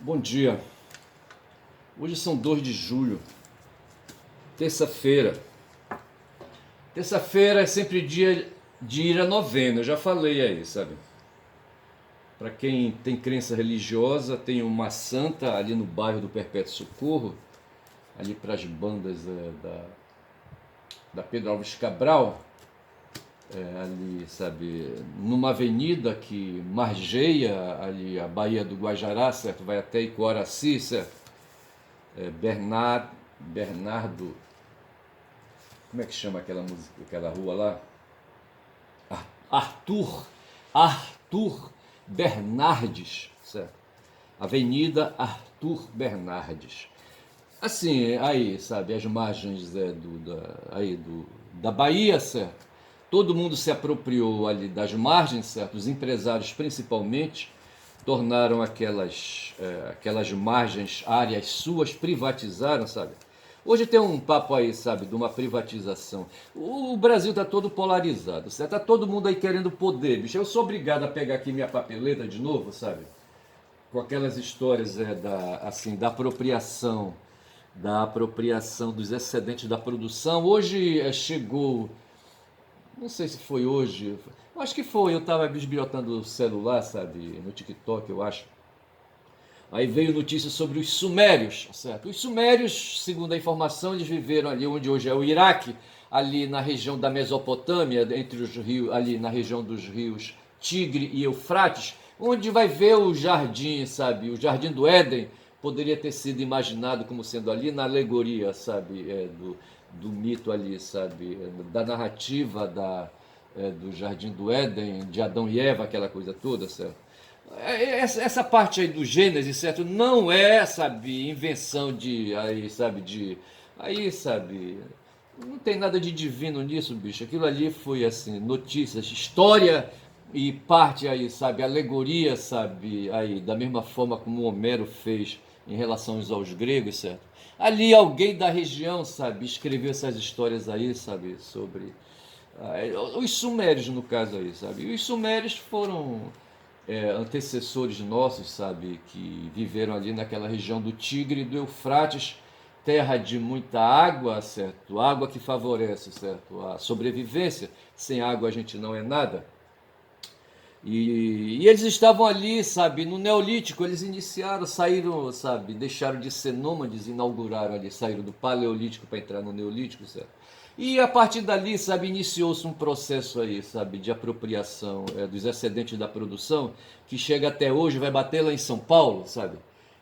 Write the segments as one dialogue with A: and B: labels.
A: Bom dia. Hoje são 2 de julho, terça-feira. Terça-feira é sempre dia de ir à novena, eu já falei aí, sabe? Para quem tem crença religiosa, tem uma santa ali no bairro do Perpétuo Socorro, ali para as bandas da Pedro Alves Cabral, ali, sabe, numa avenida que margeia ali a Baía do Guajará, certo? Vai até Icoaraci, certo? Bernardo, como é que chama aquela música, aquela rua lá? Arthur, Arthur Bernardes, certo? Avenida Arthur Bernardes. Assim, aí, sabe, as margens da Bahia, certo? Todo mundo se apropriou ali das margens, certo? Os empresários principalmente tornaram aquelas margens, áreas suas, privatizaram, sabe? Hoje tem um papo aí, sabe, de uma privatização. O Brasil está todo polarizado, certo? Tá todo mundo aí querendo poder, bicho. Eu sou obrigado a pegar aqui minha papeleta de novo, sabe? Com aquelas histórias da apropriação dos excedentes da produção. Hoje chegou, não sei se foi hoje, acho que foi, eu estava bisbilhotando o celular, sabe, no TikTok, eu acho. Aí veio notícia sobre os sumérios, certo? Os sumérios, segundo a informação, eles viveram ali onde hoje é o Iraque, ali na região da Mesopotâmia, entre os rios, ali na região dos rios Tigre e Eufrates, onde vai ver o jardim, sabe? O jardim do Éden poderia ter sido imaginado como sendo ali na alegoria, sabe? Do mito ali, sabe? Da narrativa do jardim do Éden, de Adão e Eva, aquela coisa toda, certo? Essa parte aí do Gênesis, certo? Não é, sabe, invenção aí, sabe, não tem nada de divino nisso, bicho. Aquilo ali foi, assim, notícias, história e parte aí, sabe, alegoria, sabe, aí, da mesma forma como Homero fez em relação aos gregos, certo? Ali alguém da região, sabe, escreveu essas histórias aí, sabe, sobre os sumérios, no caso aí, sabe? E os sumérios foram antecessores nossos, sabe, que viveram ali naquela região do Tigre e do Eufrates, terra de muita água, certo? Água que favorece, certo? A sobrevivência. Sem água a gente não é nada. E eles estavam ali, sabe, no Neolítico, eles iniciaram, saíram, sabe, deixaram de ser nômades, inauguraram ali, saíram do Paleolítico para entrar no Neolítico, certo? E a partir dali, sabe, iniciou-se um processo aí, sabe, de apropriação dos excedentes da produção, que chega até hoje, vai bater lá em São Paulo, sabe?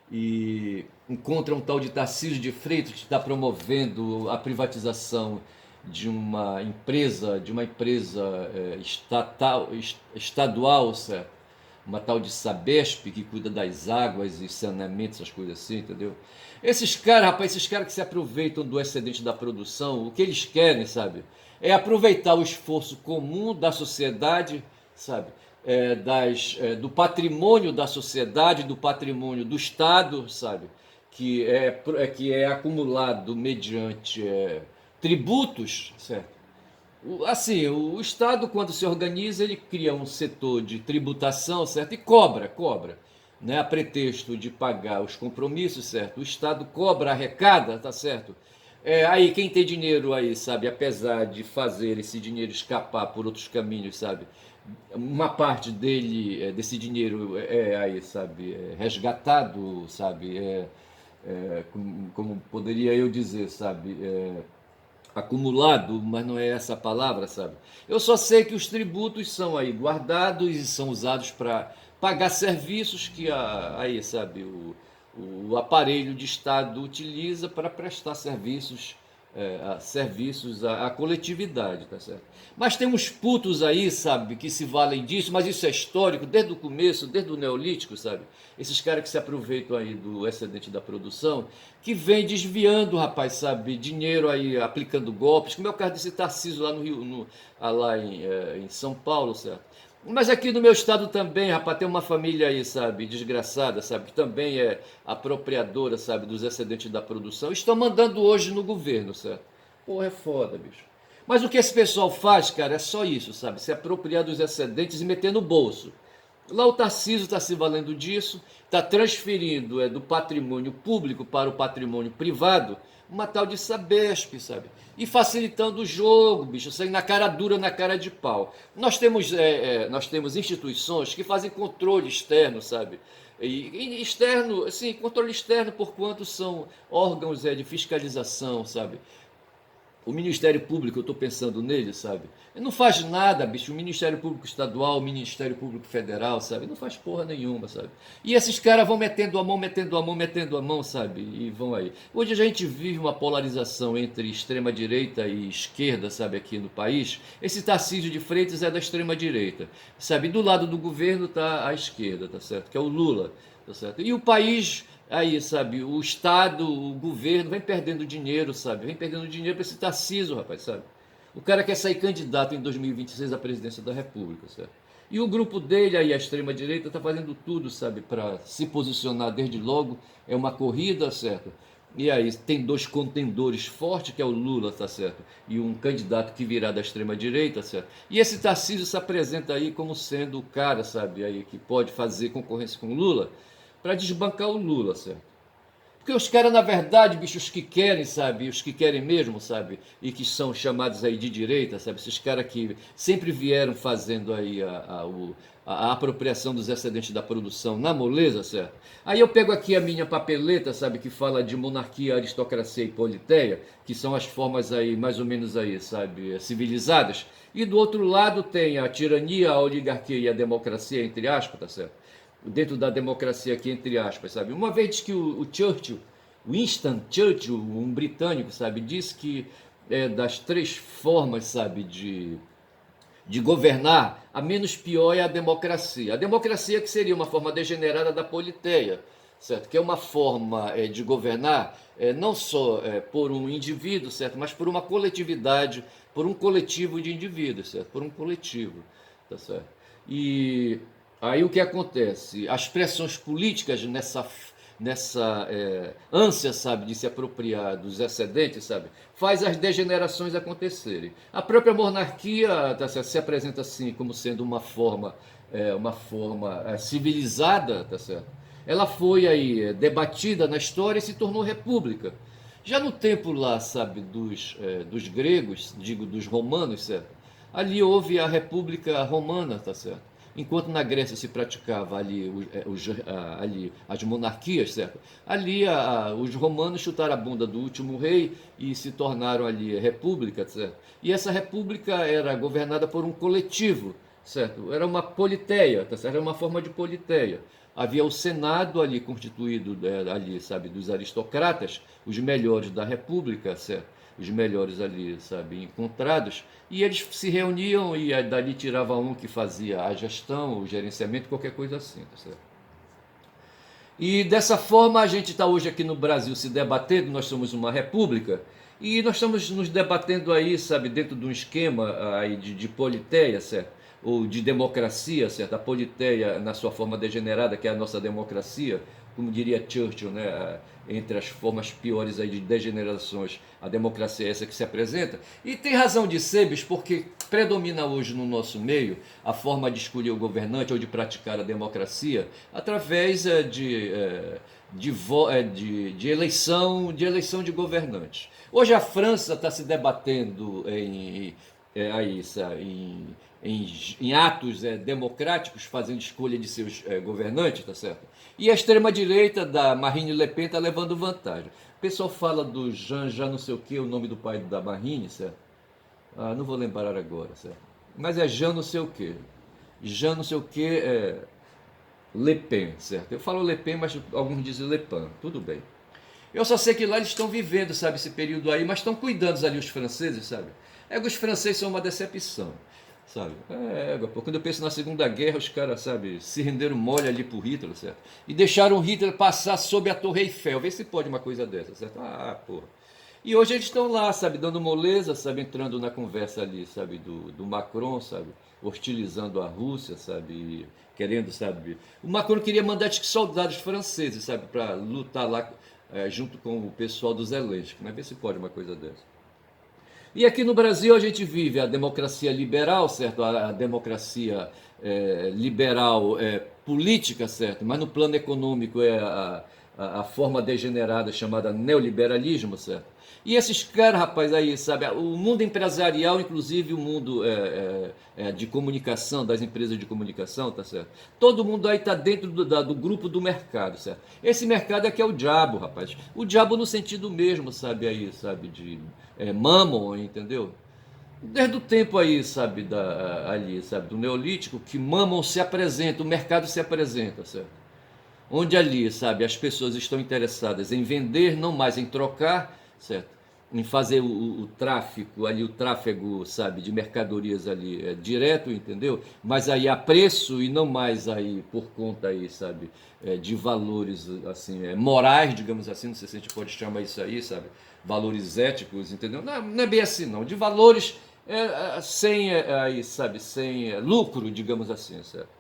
A: E encontra um tal de Tarcísio de Freitas que está promovendo a privatização de uma empresa estadual, certo? Uma tal de Sabesp que cuida das águas e saneamentos, essas coisas assim, entendeu? Esses caras, rapaz, esses caras que se aproveitam do excedente da produção, o que eles querem, sabe? É aproveitar o esforço comum da sociedade, sabe? Do patrimônio da sociedade, do patrimônio do Estado, sabe? Que é acumulado mediante tributos, certo? Assim, o Estado, quando se organiza, ele cria um setor de tributação, certo? E cobra, né? A pretexto de pagar os compromissos, certo? O Estado cobra, arrecada, tá certo? Aí quem tem dinheiro aí, sabe, apesar de fazer esse dinheiro escapar por outros caminhos, sabe? Uma parte desse dinheiro aí, sabe, resgatado, sabe? Como poderia eu dizer, sabe? Acumulado, mas não é essa a palavra, sabe? Eu só sei que os tributos são aí guardados e são usados para pagar serviços que aí, sabe, o aparelho de Estado utiliza para prestar serviços à coletividade, tá certo? Mas tem uns putos aí, sabe, que se valem disso, mas isso é histórico, desde o começo, desde o Neolítico, sabe? Esses caras que se aproveitam aí do excedente da produção, que vem desviando, rapaz, sabe, dinheiro aí, aplicando golpes, como é o caso desse Tarcísio lá no Rio, lá em São Paulo, certo? Mas aqui no meu estado também, rapaz, tem uma família aí, sabe, desgraçada, sabe, que também é apropriadora, sabe, dos excedentes da produção. Estão mandando hoje no governo, certo? Porra, é foda, bicho. Mas o que esse pessoal faz, cara, é só isso, sabe? Se apropriar dos excedentes e meter no bolso. Lá o Tarcísio está se valendo disso, está transferindo do patrimônio público para o patrimônio privado, uma tal de Sabesp, sabe? E facilitando o jogo, bicho, saindo na cara dura, na cara de pau. Nós temos instituições que fazem controle externo, sabe? E externo, assim, controle externo por quanto são órgãos de fiscalização, sabe? O Ministério Público, eu estou pensando nele, sabe? Ele não faz nada, bicho. O Ministério Público Estadual, o Ministério Público Federal, sabe? Não faz porra nenhuma, sabe? E esses caras vão metendo a mão, metendo a mão, metendo a mão, sabe? E vão aí. Hoje a gente vive uma polarização entre extrema-direita e esquerda, sabe? Aqui no país. Esse Tarcísio de Freitas é da extrema-direita, sabe? Do lado do governo tá a esquerda, tá certo? Que é o Lula, tá certo? E o país aí, sabe, o Estado, o governo vem perdendo dinheiro, sabe? Vem perdendo dinheiro para esse Tarcísio, rapaz, sabe? O cara quer sair candidato em 2026 à presidência da República, sabe? E o grupo dele aí, a extrema-direita, está fazendo tudo, sabe, para se posicionar desde logo. É uma corrida, certo? E aí tem dois contendores fortes, que é o Lula, tá certo? E um candidato que virá da extrema-direita, certo? E esse Tarcísio se apresenta aí como sendo o cara, sabe, aí que pode fazer concorrência com o Lula, para desbancar o Lula, certo? Porque os caras, na verdade, bicho, os que querem, sabe, os que querem mesmo, sabe, e que são chamados aí de direita, sabe, esses caras que sempre vieram fazendo aí a apropriação dos excedentes da produção na moleza, certo? Aí eu pego aqui a minha papeleta, sabe, que fala de monarquia, aristocracia e politeia, que são as formas aí, mais ou menos aí, sabe, civilizadas. E do outro lado tem a tirania, a oligarquia e a democracia, entre aspas, tá certo? Dentro da democracia aqui, entre aspas, sabe? Uma vez que o Churchill, Winston Churchill, um britânico, sabe, disse que das três formas, sabe, de governar, a menos pior é a democracia. A democracia que seria uma forma degenerada da politeia, certo? Que é uma forma de governar não só por um indivíduo, certo? Mas por uma coletividade, por um coletivo de indivíduos, certo? Por um coletivo, tá certo? E aí o que acontece? As pressões políticas nessa ânsia, sabe, de se apropriar dos excedentes, sabe, faz as degenerações acontecerem. A própria monarquia tá certo, se apresenta assim como sendo uma forma civilizada, tá certo? Ela foi aí debatida na história e se tornou república. Já no tempo lá, sabe, dos gregos, digo dos romanos, certo? Ali houve a República Romana, tá certo? Enquanto na Grécia se praticava ali as monarquias, certo? Ali os romanos chutaram a bunda do último rei e se tornaram ali república, certo? E essa república era governada por um coletivo, certo? Era uma politeia, tá certo? Era uma forma de politeia. Havia o Senado ali constituído ali, sabe, dos aristocratas, os melhores da república, certo? Os melhores ali, sabe, encontrados, e eles se reuniam e dali tirava um que fazia a gestão, o gerenciamento, qualquer coisa assim, tá certo? E dessa forma a gente está hoje aqui no Brasil se debatendo, nós somos uma república, e nós estamos nos debatendo aí, sabe, dentro de um esquema aí de politeia, certo? Ou de democracia, certo? A politeia na sua forma degenerada, que é a nossa democracia, como diria Churchill, né? Entre as formas piores aí de degenerações, a democracia é essa que se apresenta. E tem razão de ser, bicho, porque predomina hoje no nosso meio a forma de escolher o governante ou de praticar a democracia através de eleição de governantes. Hoje a França está se debatendo em atos democráticos, fazendo escolha de seus governantes, tá certo? E a extrema-direita da Marine Le Pen está levando vantagem. O pessoal fala do já não sei o que, o nome do pai da Marine, certo? Ah, não vou lembrar agora, certo? Mas é Jean não sei o que. Jean não sei o que Le Pen, certo? Eu falo Le Pen, mas alguns dizem Le Pen, tudo bem. Eu só sei que lá eles estão vivendo, sabe, esse período aí, mas estão cuidando ali os franceses, sabe? É que os franceses são uma decepção, sabe? Pô, quando eu penso na Segunda Guerra, os caras, sabe, se renderam mole ali pro Hitler, certo? E deixaram o Hitler passar sob a Torre Eiffel. Vê se pode uma coisa dessa, certo? Ah, porra. E hoje eles estão lá, sabe, dando moleza, sabe, entrando na conversa ali, sabe, do Macron, sabe, hostilizando a Rússia, sabe, querendo, sabe. O Macron queria mandar soldados franceses, sabe, para lutar lá junto com o pessoal do Zelensky, né? Vê se pode uma coisa dessa. E aqui no Brasil a gente vive a democracia liberal, certo? A democracia liberal política, certo? Mas no plano econômico é a forma degenerada chamada neoliberalismo, certo? E esses caras, rapaz, aí, sabe, o mundo empresarial, inclusive o mundo de comunicação, das empresas de comunicação, tá certo? Todo mundo aí tá dentro do grupo do mercado, certo? Esse mercado é que é o diabo, rapaz. O diabo no sentido mesmo, sabe, aí, sabe, de Mammon, entendeu? Desde o tempo aí, sabe, ali, sabe, do Neolítico, que Mammon se apresenta, o mercado se apresenta, certo? Onde ali, sabe, as pessoas estão interessadas em vender, não mais em trocar, certo? Em fazer o tráfico ali, o tráfego, sabe, de mercadorias ali direto, entendeu? Mas aí a preço e não mais aí por conta aí, sabe, de valores assim, morais, digamos assim, não sei se a gente pode chamar isso aí, sabe? Valores éticos, entendeu? Não, não é bem assim não, de valores sem aí, sabe, sem lucro, digamos assim, certo?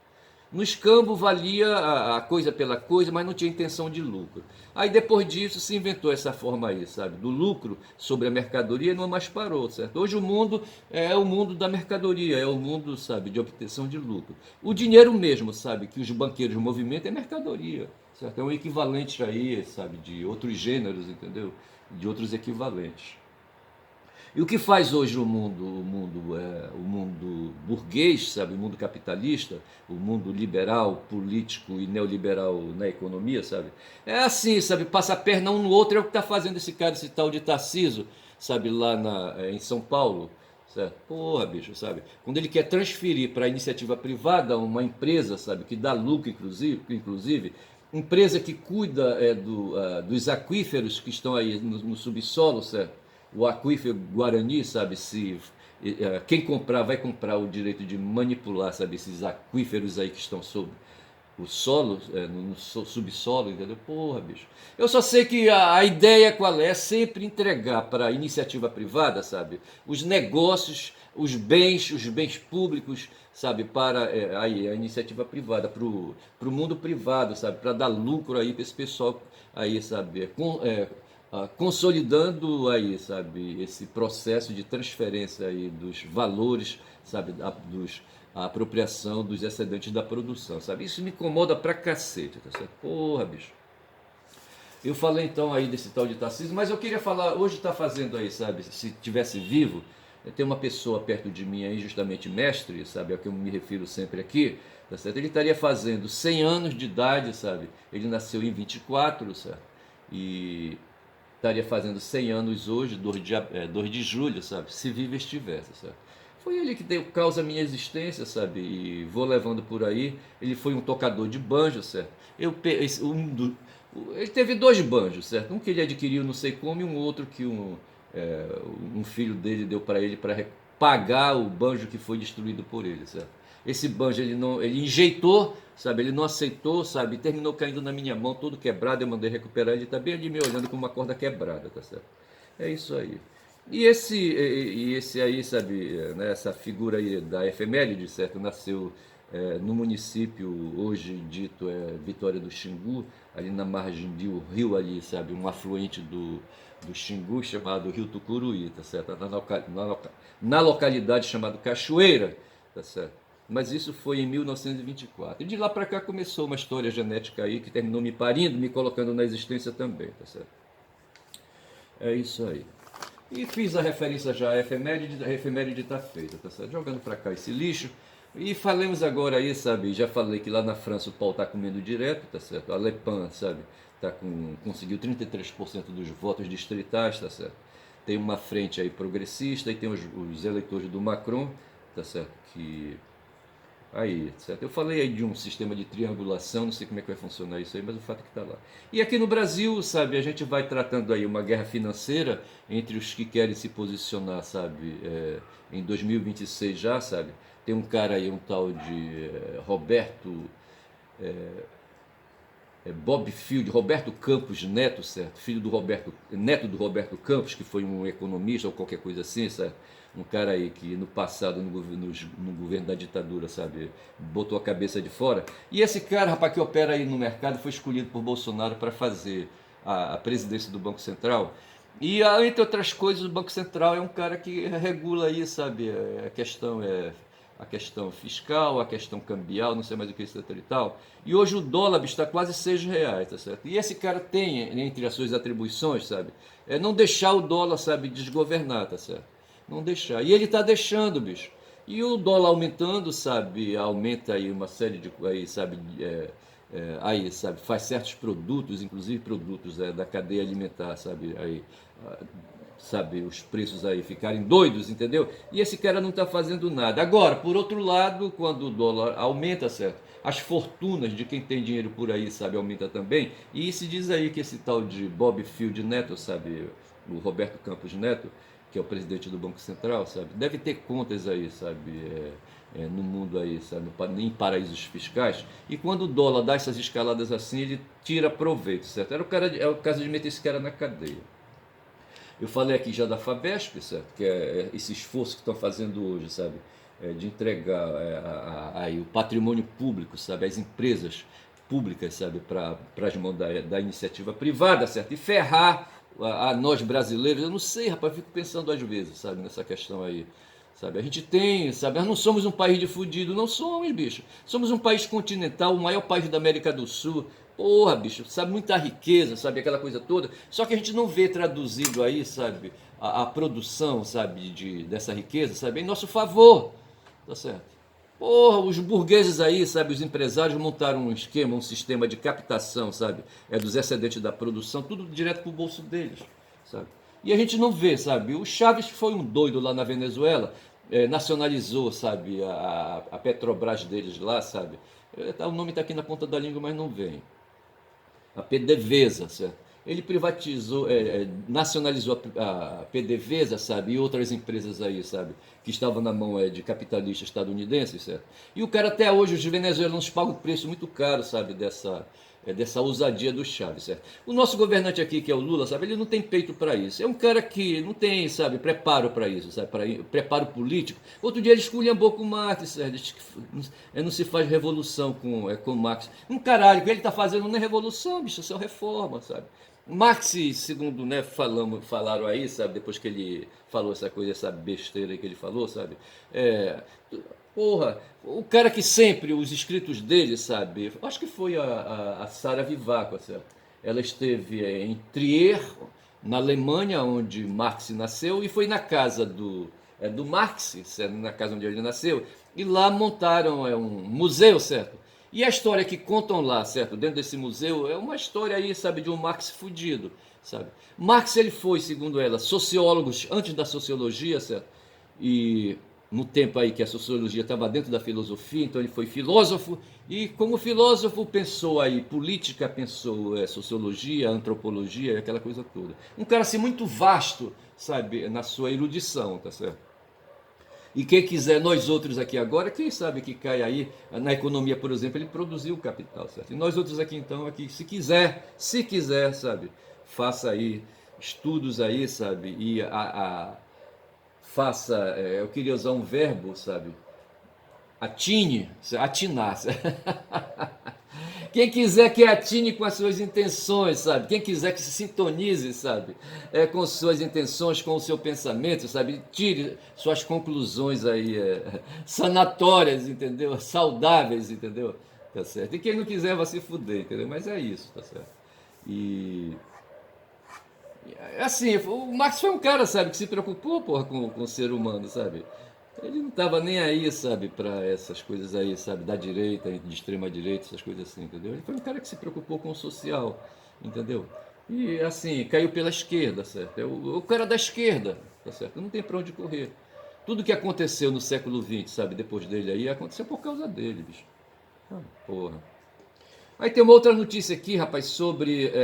A: No escambo valia a coisa pela coisa, mas não tinha intenção de lucro. Aí depois disso se inventou essa forma aí, sabe? Do lucro sobre a mercadoria e não mais parou, certo? Hoje o mundo é o mundo da mercadoria, é o mundo, sabe, de obtenção de lucro. O dinheiro mesmo, sabe, que os banqueiros movimentam é mercadoria, certo? É um equivalente aí, sabe, de outros gêneros, entendeu? De outros equivalentes. E o que faz hoje o mundo burguês, sabe, o mundo capitalista, o mundo liberal, político e neoliberal na economia, sabe? É assim, sabe, passa a perna um no outro, é o que está fazendo esse cara, esse tal de Tarciso, sabe, lá em São Paulo, certo? Porra, bicho, sabe? Quando ele quer transferir para a iniciativa privada uma empresa, sabe, que dá lucro, inclusive empresa que cuida dos aquíferos que estão aí no subsolo, certo? O aquífero Guarani, sabe, se quem comprar vai comprar o direito de manipular, sabe, esses aquíferos aí que estão sob o solo, no subsolo, entendeu? Porra, bicho. Eu só sei que a ideia qual é? Sempre entregar para a iniciativa privada, sabe, os negócios, os bens públicos, sabe, para aí, a iniciativa privada, para o mundo privado, sabe, para dar lucro aí para esse pessoal aí, sabe, consolidando aí, sabe, esse processo de transferência aí dos valores, sabe, a apropriação dos excedentes da produção, sabe? Isso me incomoda pra cacete, tá certo? Porra, bicho. Eu falei então aí desse tal de Tarcísio, mas eu queria falar, hoje está fazendo aí, sabe, se tivesse vivo, tem uma pessoa perto de mim aí, justamente mestre, sabe, ao que eu me refiro sempre aqui, tá certo? Ele estaria fazendo 100 anos de idade, sabe? Ele nasceu em 24, certo? E estaria fazendo 100 anos hoje, 2 de julho, sabe? Se vivo estivesse, sabe? Foi ele que deu causa à minha existência, sabe? E vou levando por aí. Ele foi um tocador de banjo, certo? Ele teve 2 banjos, certo? Um que ele adquiriu não sei como e um outro que um filho dele deu para ele para pagar o banjo que foi destruído por ele, certo? Esse banjo ele não, ele enjeitou, sabe? Ele não aceitou, sabe? Terminou caindo na minha mão, todo quebrado. Eu mandei recuperar. Ele está bem ali me olhando com uma corda quebrada, tá certo? É isso aí. E esse aí, sabe, né, essa figura aí da efeméride, certo? Nasceu no município hoje dito Vitória do Xingu, ali na margem do rio ali, sabe, um afluente do Xingu chamado Rio Tucuruí, tá certo? Na localidade chamada Cachoeira, tá certo? Mas isso foi em 1924. E de lá para cá começou uma história genética aí que terminou me parindo, me colocando na existência também, tá certo? É isso aí. E fiz a referência já a efeméride está feita, tá certo? Jogando para cá esse lixo. E falemos agora aí, sabe? Já falei que lá na França o pau tá comendo direto, tá certo? A Le Pen, sabe? Conseguiu 33% dos votos distritais, tá certo? Tem uma frente aí progressista e tem os eleitores do Macron, tá certo? Que aí, certo? Eu falei aí de um sistema de triangulação, não sei como é que vai funcionar isso aí, mas o fato é que está lá. E aqui no Brasil, sabe, a gente vai tratando aí uma guerra financeira entre os que querem se posicionar, sabe, em 2026 já, sabe? Tem um cara aí, um tal de Roberto Bob Field, Roberto Campos Neto, certo? Filho do Roberto, neto do Roberto Campos, que foi um economista ou qualquer coisa assim, certo? Um cara aí que no passado, no governo da ditadura, sabe, botou a cabeça de fora. E esse cara, rapaz, que opera aí no mercado, foi escolhido por Bolsonaro para fazer a presidência do Banco Central. E, entre outras coisas, o Banco Central é um cara que regula aí, sabe, a questão a questão fiscal, a questão cambial, não sei mais o que, etc e tal. E hoje o dólar está quase R$ 6, tá certo? E esse cara tem, entre as suas atribuições, sabe, é não deixar o dólar, sabe, desgovernar, tá certo? Não deixar. E ele está deixando, bicho. E o dólar aumentando, sabe, aumenta aí uma série de, aí, sabe, aí, sabe, faz certos produtos, inclusive produtos da cadeia alimentar, sabe, aí, sabe, os preços aí ficarem doidos, entendeu? E esse cara não está fazendo nada. Agora, por outro lado, quando o dólar aumenta, certo? As fortunas de quem tem dinheiro por aí, sabe, aumenta também. E se diz aí que esse tal de Bob Field Neto, sabe, o Roberto Campos Neto, que é o presidente do Banco Central, sabe, deve ter contas aí, sabe, no mundo aí, sabe, em paraísos fiscais. E quando o dólar dá essas escaladas assim, ele tira proveito, certo? É o caso de meter esse cara na cadeia. Eu falei aqui já da Fabesp, certo? Que é esse esforço que estão fazendo hoje, sabe? De entregar aí o patrimônio público, sabe? As empresas públicas, sabe? Para as mãos da iniciativa privada, certo? E ferrar a nós brasileiros. Eu não sei, rapaz, eu fico pensando às vezes, sabe? Nessa questão aí. Sabe, a gente tem, sabe, nós não somos um país de fudido, não somos, bicho. Somos um país continental, o maior país da América do Sul. Porra, bicho, sabe, muita riqueza, sabe, aquela coisa toda. Só que a gente não vê traduzido aí, sabe, a produção, sabe, dessa riqueza, sabe, em nosso favor, tá certo? Porra, os burgueses aí, sabe, os empresários montaram um esquema, um sistema de captação, sabe, dos excedentes da produção, tudo direto pro bolso deles, sabe? E a gente não vê, sabe? O Chaves foi um doido lá na Venezuela, nacionalizou, sabe, a Petrobras deles lá, sabe? O nome está aqui na ponta da língua, mas não vem. A PDVSA, certo? Ele privatizou, nacionalizou a PDVSA, sabe? E outras empresas aí, sabe? Que estavam na mão de capitalistas estadunidenses, certo? E o cara até hoje, os venezuelanos pagam um preço muito caro, sabe? Dessa ousadia do Chaves, certo? O nosso governante aqui, que é o Lula, sabe? Ele não tem peito para isso. É um cara que não tem, sabe, preparo para isso, sabe? Preparo político. Outro dia ele esculhambou com o Marx, sabe? Diz que não se faz revolução com Marx. Um caralho, o que ele está fazendo não é revolução, bicho, isso é reforma, sabe? Marx, segundo, né, falaram aí, sabe, depois que ele falou essa coisa, essa besteira que ele falou, sabe, porra, o cara que sempre, os escritos dele, sabe, acho que foi a Sara Vivaco, certo? Ela esteve em Trier, na Alemanha, onde Marx nasceu, e foi na casa do Marx, certo? Na casa onde ele nasceu, e lá montaram um museu, certo? E a história que contam lá, certo, dentro desse museu, é uma história aí, sabe, de um Marx fudido, sabe? Marx, ele foi, segundo ela, sociólogo antes da sociologia, certo? E no tempo aí que a sociologia estava dentro da filosofia, então ele foi filósofo, e como filósofo pensou aí política, pensou sociologia, antropologia, aquela coisa toda. Um cara assim muito vasto, sabe, na sua erudição, tá certo? E quem quiser, nós outros aqui agora, quem sabe que cai aí na economia, por exemplo, ele produziu o capital, certo? E nós outros aqui então, aqui, se quiser, sabe, faça aí estudos aí, sabe, e faça, eu queria usar um verbo, sabe, atine, atinar, quem quiser que atine com as suas intenções, sabe? Quem quiser que se sintonize, sabe? Com suas intenções, com o seu pensamento, sabe? Tire suas conclusões aí, sanatórias, entendeu? Saudáveis, entendeu? Tá certo? E quem não quiser vai se fuder, entendeu? Mas é isso, tá certo? E assim, o Marx foi um cara, sabe, que se preocupou, porra, com o ser humano, sabe? Ele não estava nem aí, sabe, para essas coisas aí, sabe, da direita, de extrema direita, essas coisas assim, entendeu? Ele foi um cara que se preocupou com o social, entendeu? E assim, caiu pela esquerda, certo? É o cara da esquerda, tá certo? Não tem para onde correr. Tudo que aconteceu no século XX, sabe, depois dele aí, aconteceu por causa dele, bicho. Ah, porra. Aí tem uma outra notícia aqui, rapaz, sobre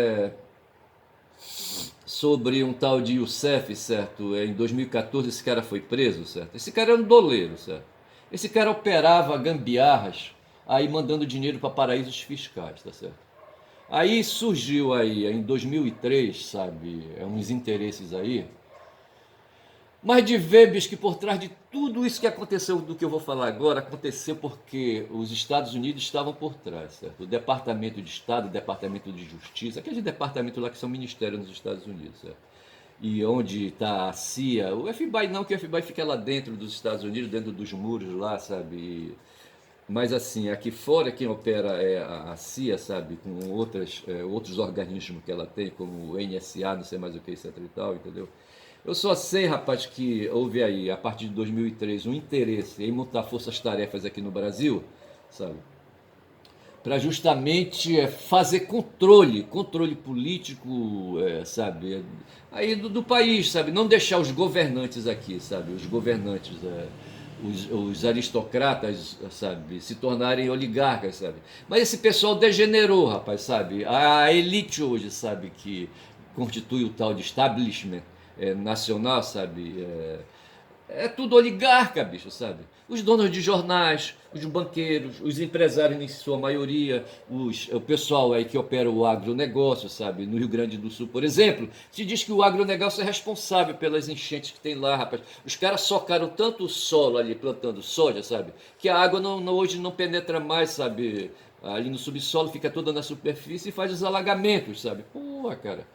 A: um tal de Youssef, certo? Em 2014 esse cara foi preso, certo? Esse cara era um doleiro, certo? Esse cara operava gambiarras, aí mandando dinheiro para paraísos fiscais, tá certo? Aí surgiu aí em 2003, sabe, uns interesses aí, mas de ver, bicho, que por trás de tudo isso que aconteceu, do que eu vou falar agora, aconteceu porque os Estados Unidos estavam por trás, certo? O Departamento de Estado, o Departamento de Justiça, aquele departamento lá que são ministérios nos Estados Unidos, certo? e onde está a CIA, o FBI não, que o FBI fica lá dentro dos Estados Unidos, dentro dos muros lá, sabe? Mas assim, aqui fora quem opera é a CIA, sabe? Com outros organismos que ela tem, como o NSA, não sei mais o que, etc e tal, entendeu? Eu só sei, rapaz, que houve aí, a partir de 2003, um interesse em montar forças-tarefas aqui no Brasil, sabe? Para justamente fazer controle político, sabe? Aí do país, sabe? Não deixar os governantes aqui, sabe? Os governantes, os aristocratas, sabe? Se tornarem oligarcas, sabe? Mas esse pessoal degenerou, rapaz, sabe? A elite hoje, sabe? Que constitui o tal de establishment nacional, sabe? É tudo oligarca, bicho, sabe? Os donos de jornais, os banqueiros, os empresários em sua maioria, o pessoal aí que opera o agronegócio, sabe? No Rio Grande do Sul, por exemplo, se diz que o agronegócio é responsável pelas enchentes que tem lá, rapaz. Os caras socaram tanto o solo ali plantando soja, sabe? Que a água hoje não penetra mais, sabe? Ali no subsolo, fica toda na superfície e faz os alagamentos, sabe? Pô, cara.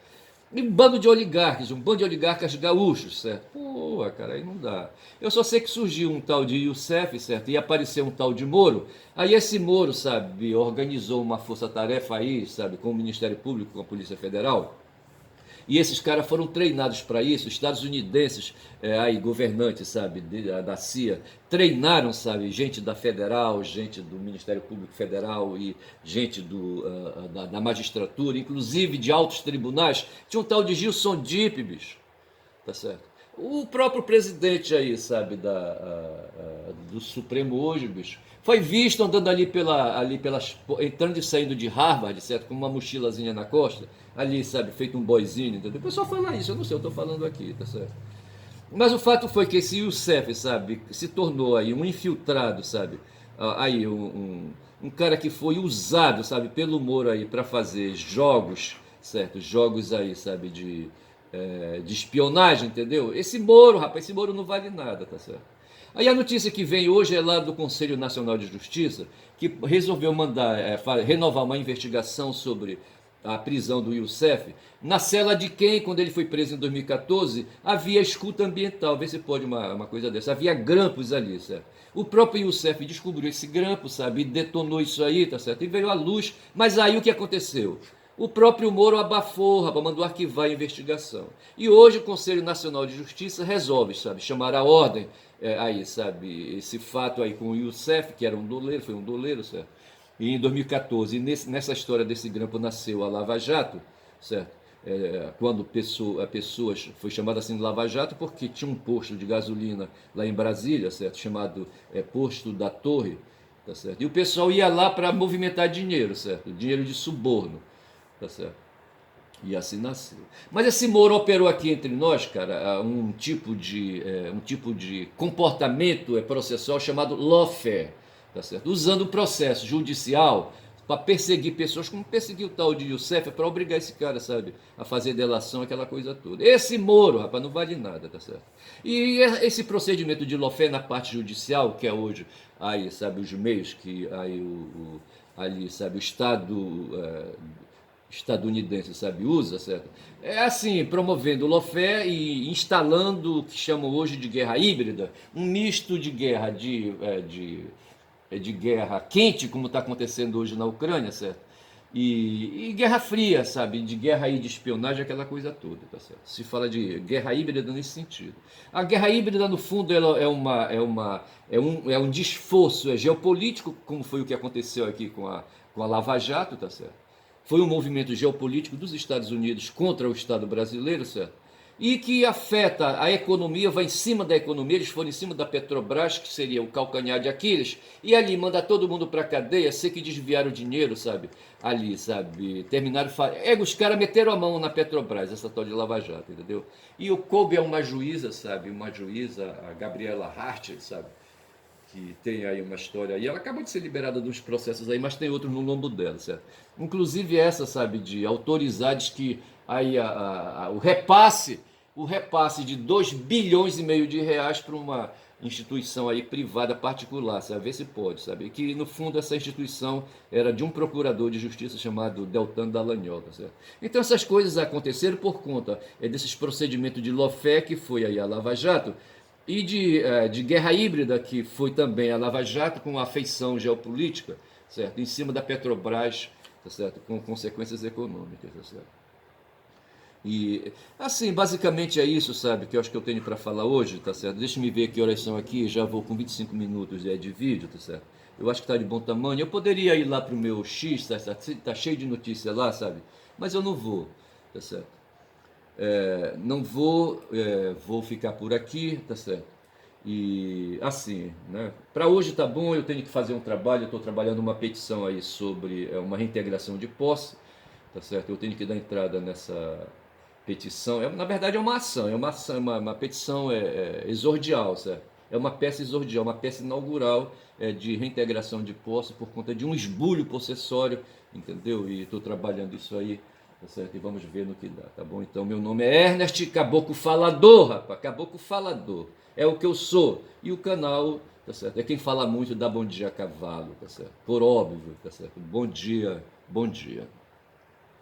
A: E um bando de oligarcas gaúchos, certo? Pô, cara, aí não dá. Eu só sei que surgiu um tal de Youssef, certo? E apareceu um tal de Moro. Aí esse Moro, sabe, organizou uma força-tarefa aí, sabe, com o Ministério Público, com a Polícia Federal. E esses caras foram treinados para isso, estadunidenses, aí, governantes, sabe, da CIA, treinaram, sabe, gente da Federal, gente do Ministério Público Federal e gente da magistratura, inclusive de altos tribunais. Tinha um tal de Gilson Dipp, bicho, tá certo? O próprio presidente aí, sabe, do Supremo hoje, bicho, foi visto andando entrando e saindo de Harvard, certo? Com uma mochilazinha na costa, ali, sabe, feito um boyzinho, entendeu? O pessoal fala isso, eu não sei, eu tô falando aqui, tá certo? Mas o fato foi que esse Youssef, sabe, se tornou aí um infiltrado, sabe? Aí um cara que foi usado, sabe, pelo Moro aí para fazer jogos, certo? Jogos aí, sabe, de espionagem, entendeu? Esse Moro, rapaz, esse Moro não vale nada, tá certo? Aí a notícia que vem hoje é lá do Conselho Nacional de Justiça, que resolveu renovar uma investigação sobre a prisão do Youssef. Na cela de quem, quando ele foi preso em 2014, havia escuta ambiental. Vê se pode uma coisa dessa. Havia grampos ali, certo? O próprio Youssef descobriu esse grampo, sabe? E detonou isso aí, tá certo? E veio à luz. Mas aí o que aconteceu? O próprio Moro abafou, rapaz, mandou arquivar a investigação. E hoje o Conselho Nacional de Justiça resolve, sabe, chamar a ordem, aí, sabe, esse fato aí com o Youssef, que era um doleiro, foi um doleiro, certo? E em 2014, nessa história desse grampo nasceu a Lava Jato, certo? Quando pessoas, foi chamada assim de Lava Jato porque tinha um posto de gasolina lá em Brasília, certo? Chamado Posto da Torre, tá certo? E o pessoal ia lá para movimentar dinheiro, certo? Dinheiro de suborno. Tá certo? E assim nasceu. Mas esse Moro operou aqui entre nós, cara, um tipo de comportamento processual chamado lawfare, tá certo? Usando o processo judicial para perseguir pessoas, como perseguiu o tal de Youssef, para obrigar esse cara, sabe, a fazer delação, aquela coisa toda. Esse Moro, rapaz, não vale nada, tá certo? E esse procedimento de lawfare na parte judicial, que é hoje, aí, sabe, os meios que aí ali, sabe, o Estado estadunidense, sabe, usa, certo? É assim, promovendo o lawfare e instalando o que chamam hoje de guerra híbrida, um misto de guerra de guerra quente, como está acontecendo hoje na Ucrânia, certo? E guerra fria, sabe? De guerra aí de espionagem, aquela coisa toda, tá certo? Se fala de guerra híbrida nesse sentido. A guerra híbrida, no fundo, ela é um desforço geopolítico, como foi o que aconteceu aqui com a Lava Jato, tá certo? Foi um movimento geopolítico dos Estados Unidos contra o Estado brasileiro, certo? E que afeta a economia, vai em cima da economia, eles foram em cima da Petrobras, que seria o calcanhar de Aquiles, e ali manda todo mundo para a cadeia, sei que desviaram o dinheiro, sabe? Ali, sabe? Terminaram. Os caras meteram a mão na Petrobras, essa tal de Lava Jato, entendeu? E o coube é uma juíza, sabe? Uma juíza, a Gabriela Hart, sabe? Que tem aí uma história aí, ela acabou de ser liberada dos processos aí, mas tem outros no lombo dela, certo? Inclusive essa, sabe, de autorizar, diz que aí o repasse de 2,5 bilhões de reais instituição aí privada particular, sabe? Vê se pode, sabe? E que no fundo essa instituição era de um procurador de justiça chamado Deltan Dallagnol, tá certo? Então essas coisas aconteceram por conta desses procedimentos de lawfare, que foi aí a Lava Jato, e de guerra híbrida, que foi também a Lava Jato, com afeição geopolítica, certo? Em cima da Petrobras, tá certo? Com consequências econômicas, tá certo? E, assim, basicamente é isso, sabe, que eu acho que eu tenho para falar hoje, tá certo? Deixa-me ver que horas são aqui, já vou com 25 minutos de vídeo, tá certo? Eu acho que tá de bom tamanho. Eu poderia ir lá pro meu X, tá certo? Tá cheio de notícia lá, sabe? Mas eu não vou, tá certo? Não vou, vou ficar por aqui, tá certo? E assim, né? Para hoje tá bom, eu tenho que fazer um trabalho, eu estou trabalhando uma petição aí sobre uma reintegração de posse, tá certo? Eu tenho que dar entrada nessa petição. Na verdade é uma ação, uma petição exordial, certo? É uma peça exordial, uma peça inaugural de reintegração de posse por conta de um esbulho possessório, entendeu? E estou trabalhando isso aí, tá certo? E vamos ver no que dá, tá bom? Então, meu nome é Ernest Caboclo Falador, rapaz, Caboclo Falador. É o que eu sou. E o canal, tá certo? É quem fala muito dá bom dia a cavalo, tá certo? Por óbvio, tá certo? Bom dia, bom dia.